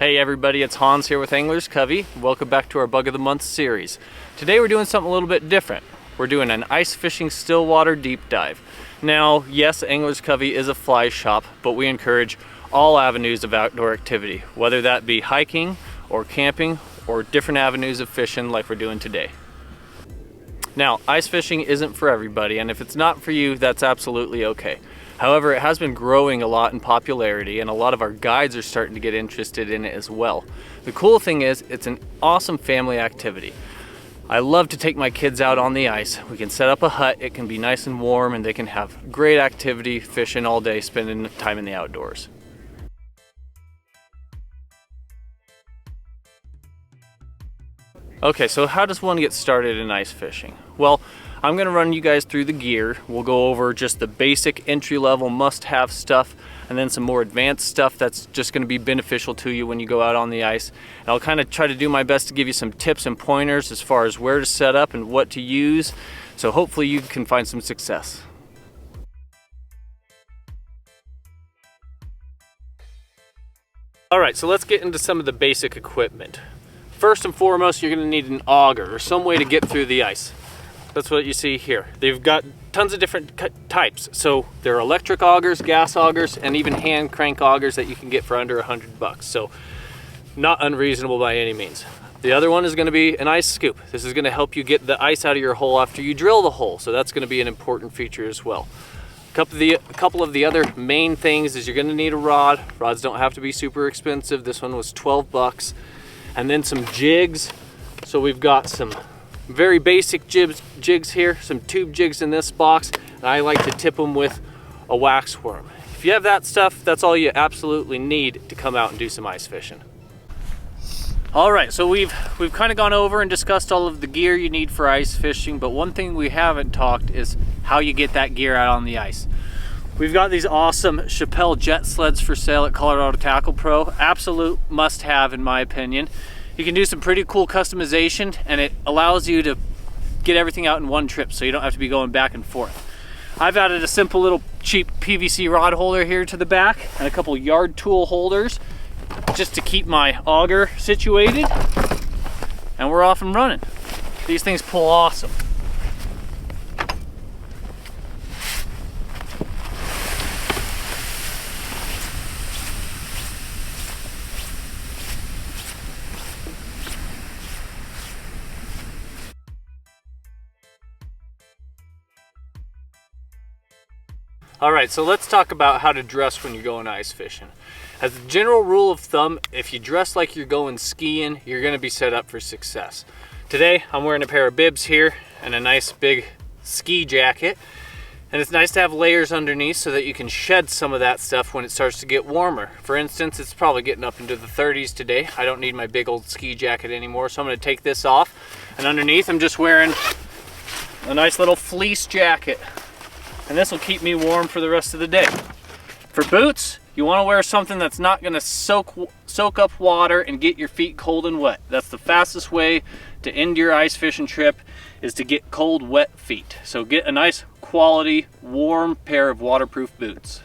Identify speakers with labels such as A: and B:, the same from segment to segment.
A: Hey everybody, it's Hans here with Anglers Covey. Welcome back to our Bug of the Month series. Today we're doing something a little bit different. We're doing an ice fishing stillwater deep dive. Now, yes, Anglers Covey is a fly shop, but we encourage all avenues of outdoor activity, whether that be hiking or camping or different avenues of fishing like we're doing today. Now, ice fishing isn't for everybody, and if it's not for you, that's absolutely okay. However, it has been growing a lot in popularity, and a lot of our guides are starting to get interested in it as well. The cool thing is, it's an awesome family activity. I love to take my kids out on the ice. We can set up a hut, it can be nice and warm, and they can have great activity fishing all day, spending time in the outdoors. Okay, so how does one get started in ice fishing? Well, I'm gonna run you guys through the gear. We'll go over just the basic entry-level must-have stuff, and then some more advanced stuff that's just gonna be beneficial to you when you go out on the ice. And I'll kind of try to do my best to give you some tips and pointers as far as where to set up and what to use. So hopefully you can find some success. All right, so let's get into some of the basic equipment. First and foremost, you're gonna need an auger or some way to get through the ice. That's what you see here. They've got tons of different types. So there are electric augers, gas augers, and even hand crank augers that you can get for under $100. So not unreasonable by any means. The other one is gonna be an ice scoop. This is gonna help you get the ice out of your hole after you drill the hole. So that's gonna be an important feature as well. A couple of the other main things is you're gonna need a rod. Rods don't have to be super expensive. This one was 12 bucks. And then some jigs. So we've got some very basic jigs here, some tube jigs in this box, and I like to tip them with a wax worm. If you have that stuff, that's all you absolutely need to come out and do some ice fishing. All right, so we've kind of gone over and discussed all of the gear you need for ice fishing, but one thing we haven't talked is how you get that gear out on the ice. We've got these awesome Chappelle jet sleds for sale at Colorado Tackle Pro. Absolute must-have in my opinion. You can do some pretty cool customization, and it allows you to get everything out in one trip so you don't have to be going back and forth. I've added a simple little cheap PVC rod holder here to the back and a couple yard tool holders just to keep my auger situated, and we're off and running. These things pull awesome. All right, so let's talk about how to dress when you're going ice fishing. As a general rule of thumb, if you dress like you're going skiing, you're gonna be set up for success. Today, I'm wearing a pair of bibs here and a nice big ski jacket. And it's nice to have layers underneath so that you can shed some of that stuff when it starts to get warmer. For instance, it's probably getting up into the 30s today. I don't need my big old ski jacket anymore, so I'm gonna take this off. And underneath, I'm just wearing a nice little fleece jacket. And this will keep me warm for the rest of the day. For boots, you want to wear something that's not going to soak up water and get your feet cold and wet. That's the fastest way to end your ice fishing trip, is to get cold, wet feet. So get a nice quality, warm pair of waterproof boots.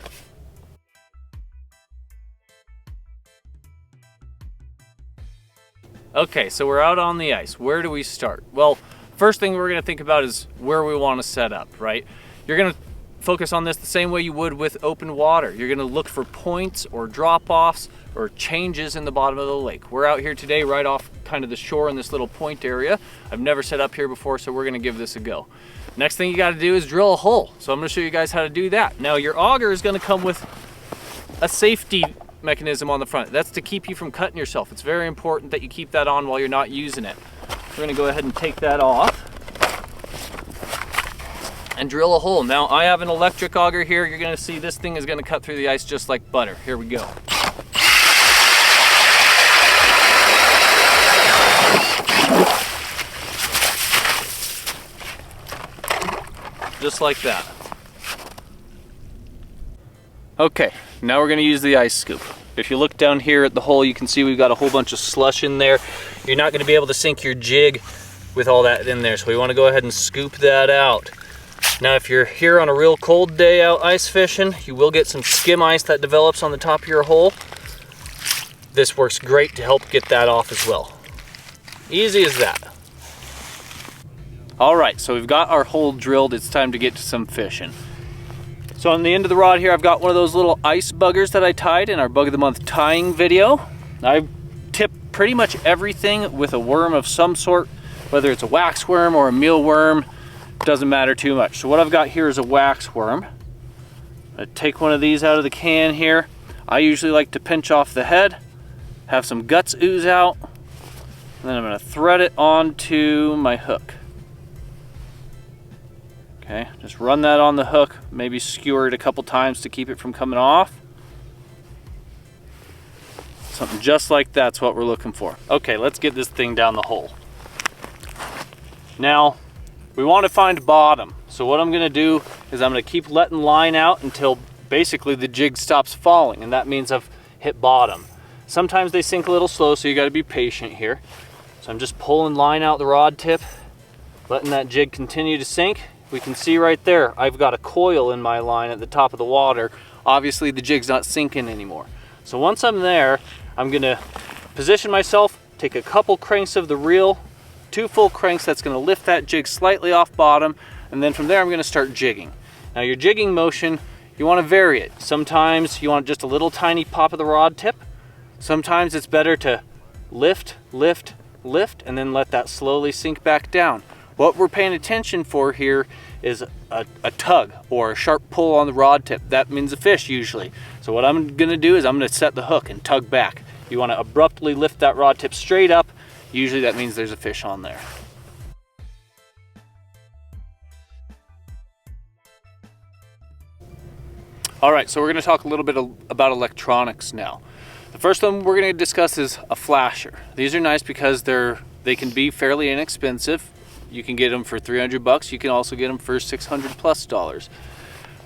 A: Okay, so we're out on the ice. Where do we start? Well, first thing we're going to think about is where we want to set up, right? You're going to focus on this the same way you would with open water. You're gonna look for points or drop-offs or changes in the bottom of the lake. We're out here today right off kind of the shore in this little point area. I've never set up here before, so we're gonna give this a go. Next thing you gotta do is drill a hole. So I'm gonna show you guys how to do that. Now your auger is gonna come with a safety mechanism on the front. That's to keep you from cutting yourself. It's very important that you keep that on while you're not using it. We're gonna go ahead and take that off and drill a hole. Now I have an electric auger here. You're gonna see this thing is gonna cut through the ice just like butter. Here we go. Just like that. Okay, now we're gonna use the ice scoop. If you look down here at the hole, you can see we've got a whole bunch of slush in there. You're not gonna be able to sink your jig with all that in there, so we wanna go ahead and scoop that out. Now if you're here on a real cold day out ice fishing, you will get some skim ice that develops on the top of your hole. this works great to help get that off as well. Easy as that. All right, so we've got our hole drilled. It's time to get to some fishing. So on the end of the rod here, I've got one of those little ice buggers that I tied in our Bug of the Month tying video. I tip pretty much everything with a worm of some sort, whether it's a wax worm or a mealworm, doesn't matter too much. So what I've got here is a wax worm. I take one of these out of the can here. I usually like to pinch off the head, have some guts ooze out, and then I'm going to thread it onto my hook. Okay, just run that on the hook, maybe skewer it a couple times to keep it from coming off. Something just like that's what we're looking for. Okay, let's get this thing down the hole. Now, we want to find bottom. So what I'm going to do is I'm going to keep letting line out until basically the jig stops falling, and that means I've hit bottom. Sometimes they sink a little slow, so you got to be patient here. So I'm just pulling line out the rod tip, letting that jig continue to sink. We can see right there, I've got a coil in my line at the top of the water. Obviously the jig's not sinking anymore. So once I'm there, I'm gonna position myself, take a couple cranks of the reel, 2 full cranks, that's gonna lift that jig slightly off bottom, and then from there I'm gonna start jigging. Now your jigging motion, you wanna vary it. Sometimes you want just a little tiny pop of the rod tip. Sometimes it's better to lift, lift, lift, and then let that slowly sink back down. What we're paying attention for here is a tug or a sharp pull on the rod tip. That means a fish usually. So what I'm gonna do is I'm gonna set the hook and tug back. You wanna abruptly lift that rod tip straight up. Usually that means there's a fish on there. All right, so we're gonna talk a little bit about electronics now. The first one we're gonna discuss is a flasher. These are nice because they can be fairly inexpensive. You can get them for 300 bucks. You can also get them for $600+.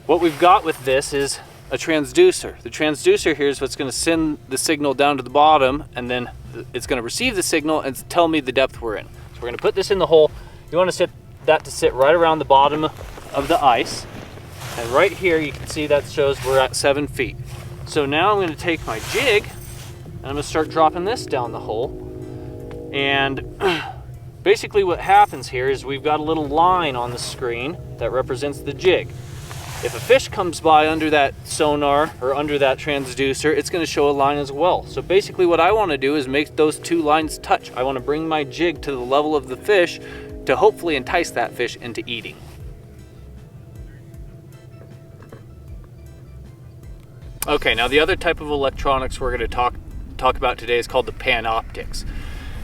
A: What we've got with this is a transducer. The transducer here is what's going to send the signal down to the bottom, and then it's going to receive the signal and tell me the depth we're in. So we're going to put this in the hole. You want to set that to sit right around the bottom of the ice. And right here you can see that shows we're at 7 feet. So now I'm going to take my jig and I'm going to start dropping this down the hole. And basically what happens here is we've got a little line on the screen that represents the jig. If a fish comes by under that sonar or under that transducer, it's going to show a line as well. So basically what I want to do is make those 2 lines touch. I want to bring my jig to the level of the fish to hopefully entice that fish into eating. Okay, now the other type of electronics we're going to talk about today is called the Panoptics.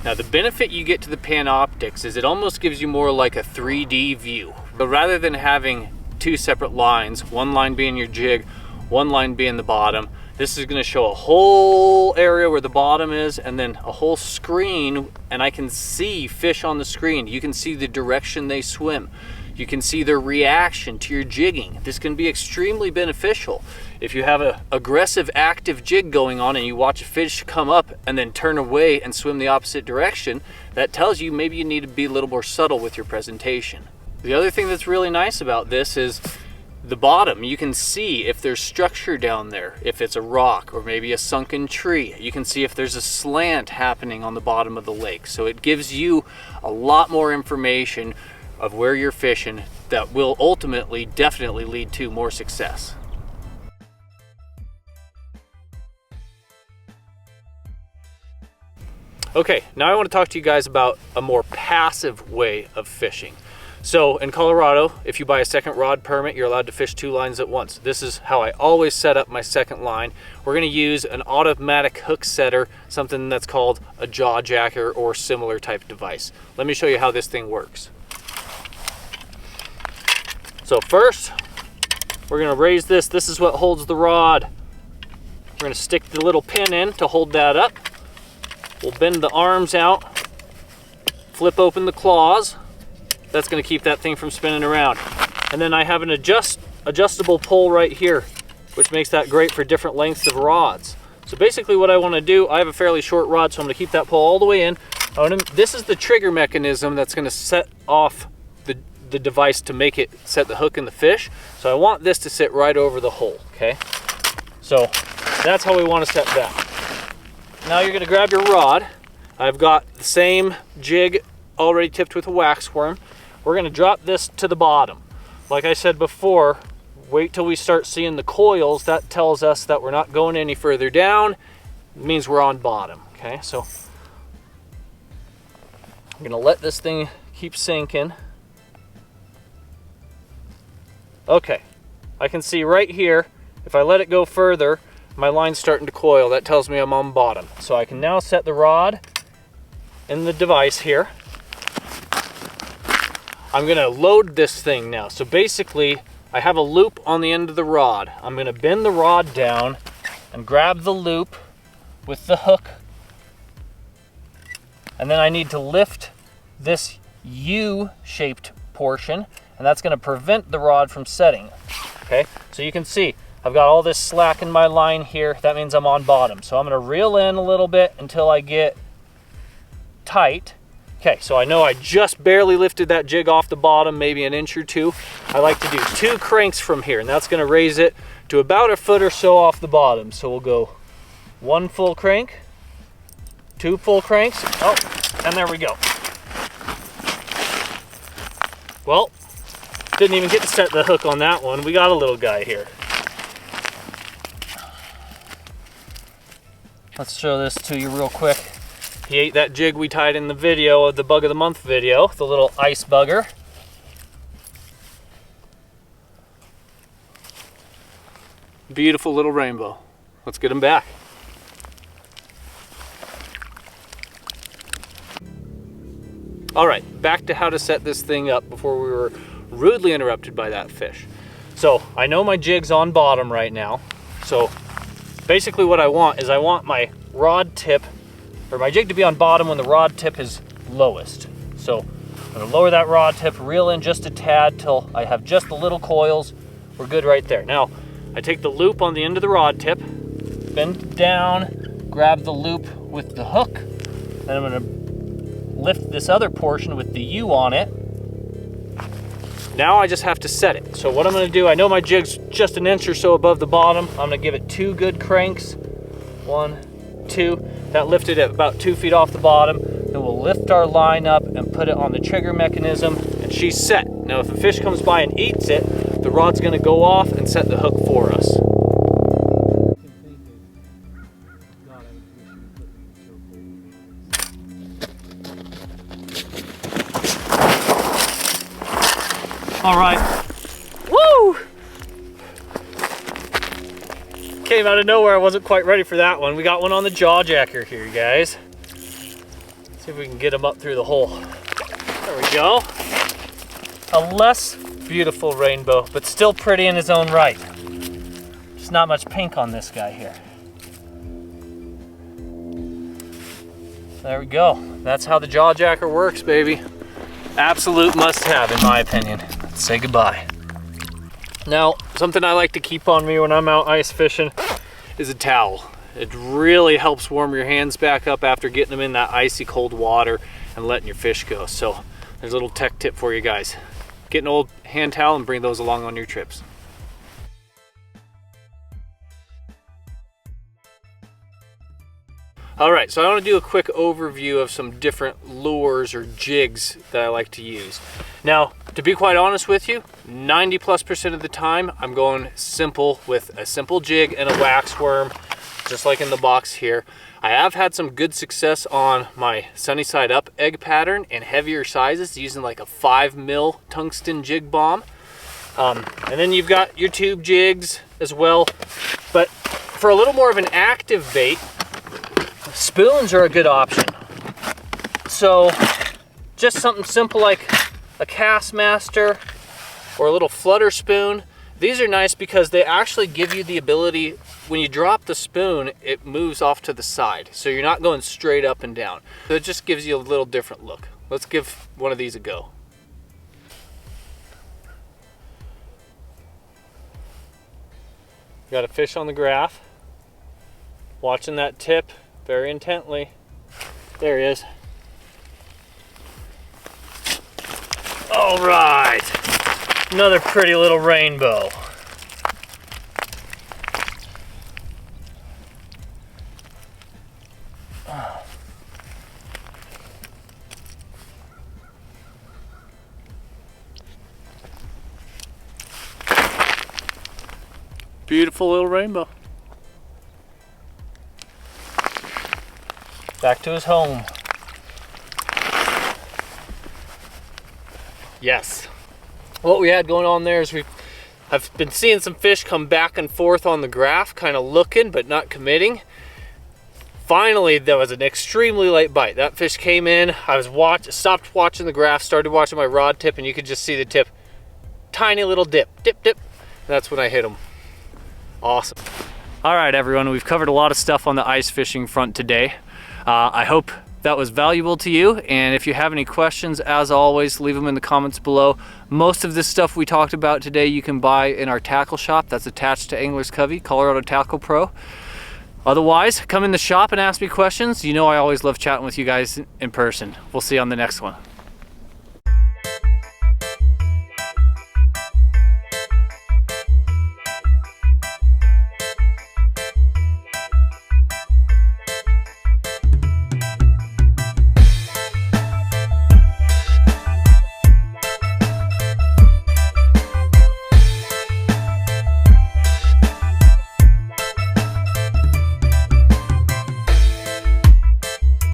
A: Now the benefit you get to the Panoptics is it almost gives you more like a 3D view. But rather than having 2 separate lines, one line being your jig, one line being the bottom, this is going to show a whole area where the bottom is and then a whole screen, and I can see fish on the screen. You can see the direction they swim. You can see their reaction to your jigging. This can be extremely beneficial. If you have an aggressive, active jig going on and you watch a fish come up and then turn away and swim the opposite direction, that tells you maybe you need to be a little more subtle with your presentation. The other thing that's really nice about this is the bottom. You can see if there's structure down there, if it's a rock or maybe a sunken tree. You can see if there's a slant happening on the bottom of the lake. So it gives you a lot more information of where you're fishing that will ultimately definitely lead to more success. Okay, now I want to talk to you guys about a more passive way of fishing. So in Colorado, if you buy a second rod permit, you're allowed to fish 2 lines at once. This is how I always set up my second line. We're going to use an automatic hook setter, something that's called a jaw jacker or similar type device. Let me show you how this thing works. So first, we're going to raise this. This is what holds the rod. We're going to stick the little pin in to hold that up. We'll bend the arms out, flip open the claws. That's going to keep that thing from spinning around. And then I have an adjustable pole right here, which makes that great for different lengths of rods. So basically what I want to do, I have a fairly short rod, so I'm going to keep that pole all the way in. This is the trigger mechanism that's going to set off the device to make it set the hook in the fish. So I want this to sit right over the hole, okay? So that's how we want to set that. now you're gonna grab your rod. I've got the same jig already tipped with a wax worm. We're gonna drop this to the bottom. Like I said before, wait till we start seeing the coils. That tells us that we're not going any further down. It means we're on bottom, okay? So I'm gonna let this thing keep sinking. Okay, I can see right here, if I let it go further, my line's starting to coil. That tells me I'm on bottom. So I can now set the rod in the device here. I'm gonna load this thing now. So basically, I have a loop on the end of the rod. I'm gonna bend the rod down and grab the loop with the hook. And then I need to lift this U-shaped portion, and that's gonna prevent the rod from setting. Okay, so you can see, I've got all this slack in my line here. That means I'm on bottom. So I'm gonna reel in a little bit until I get tight. Okay, so I know I just barely lifted that jig off the bottom, maybe an inch or two. I like to do 2 cranks from here, and that's gonna raise it to about a foot or so off the bottom. So we'll go 1 full crank, 2 full cranks. Oh, and there we go. Well, didn't even get to set the hook on that one. We got a little guy here. Let's show this to you real quick. He ate that jig we tied in the video of the Bug of the Month video, the little ice bugger. Beautiful little rainbow. Let's get him back. All right, back to how to set this thing up before we were rudely interrupted by that fish. So I know my jig's on bottom right now. So basically what I want is I want my rod tip, or my jig to be on bottom when the rod tip is lowest. So I'm gonna lower that rod tip, reel in just a tad till I have just the little coils. We're good right there. Now, I take the loop on the end of the rod tip, bend it down, grab the loop with the hook, and I'm gonna lift this other portion with the U on it. Now I just have to set it. So what I'm gonna do, I know my jig's just an inch or so above the bottom. I'm gonna give it 2 good cranks. 1, 2. That lifted it about 2 feet off the bottom. Then we'll lift our line up and put it on the trigger mechanism, and she's set. Now if a fish comes by and eats it, the rod's gonna go off and set the hook for us. All right, woo! Came out of nowhere, I wasn't quite ready for that one. We got one on the jaw jacker here, guys. See if we can get him up through the hole. There we go. A less beautiful rainbow, but still pretty in his own right. Just not much pink on this guy here. There we go. That's how the jaw jacker works, baby. Absolute must-have, in my opinion. Let's say goodbye. Now, something I like to keep on me when I'm out ice fishing is a towel. It really helps warm your hands back up after getting them in that icy cold water and letting your fish go. So there's a little tech tip for you guys. Get an old hand towel and bring those along on your trips. All right, so I want to do a quick overview of some different lures or jigs that I like to use. Now, to be quite honest with you, 90+% of the time, I'm going simple with a simple jig and a wax worm, just like in the box here. I have had some good success on my sunny side up egg pattern and heavier sizes using like a 5mm tungsten jig bomb. And then you've got your tube jigs as well. But for a little more of an active bait, spoons are a good option. So just something simple like a Castmaster or a little flutter spoon. These are nice because they actually give you the ability, when you drop the spoon, it moves off to the side. So you're not going straight up and down. So it just gives you a little different look. Let's give one of these a go. Got a fish on the graph. Watching that tip very intently. There he is. All right, another pretty little rainbow. Beautiful little rainbow. Back to his home. Yes. What we had going on there is I've been seeing some fish come back and forth on the graph, kind of looking but not committing. Finally, there was an extremely late bite. That fish came in, I was stopped watching the graph, started watching my rod tip, and you could just see the tip. Tiny little dip, dip, dip. That's when I hit him. Awesome. All right, everyone, we've covered a lot of stuff on the ice fishing front today. I hope that was valuable to you, and if you have any questions, as always, leave them in the comments below. Most of this stuff we talked about today you can buy in our tackle shop that's attached to Anglers Covey, Colorado Tackle Pro. Otherwise, come in the shop and ask me questions. You know I always love chatting with you guys in person. We'll see you on the next one.